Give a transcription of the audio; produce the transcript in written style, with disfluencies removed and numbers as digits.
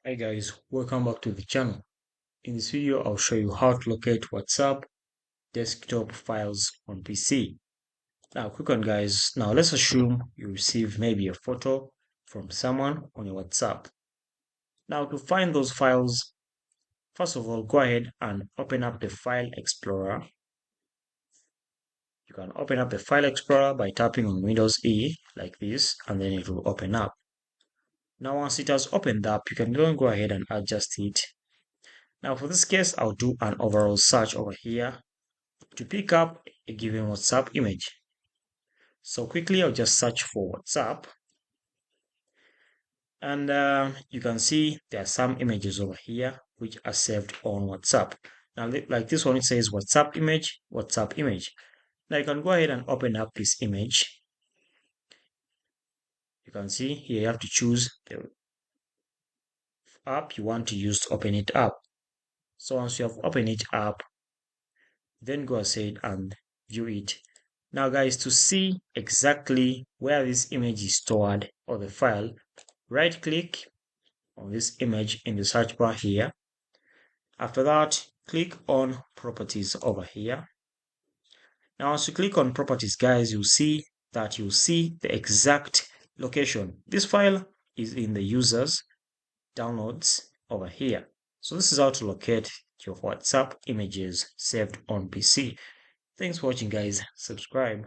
Hi guys, welcome back to the channel. In this video, I'll show you how to locate WhatsApp desktop files on PC. Now, quick on guys. Now, let's assume you receive maybe a photo from someone on your WhatsApp. Now, to find those files, first of all, go ahead and open up the File Explorer. You can open up the File Explorer by tapping on Windows E like this, and then it will open up. Now, once it has opened up, you can then go ahead and adjust it. Now for this case, I'll do an overall search over here to pick up a given WhatsApp image. So quickly, I'll just search for WhatsApp. And you can see there are some images over here which are saved on WhatsApp. Now, like this one, it says WhatsApp image, WhatsApp image. Now you can go ahead and open up this image. You can see here you have to choose the app you want to use to open it up. So once you have opened it up, then go ahead and view it. Now guys, to see exactly where this image is stored or the file, right click on this image in the search bar here. After that, click on properties over here. Now once you click on properties guys, you'll see the exact location. This file is in the users downloads over here. So this is how to locate your WhatsApp images saved on PC. Thanks for watching guys. Subscribe.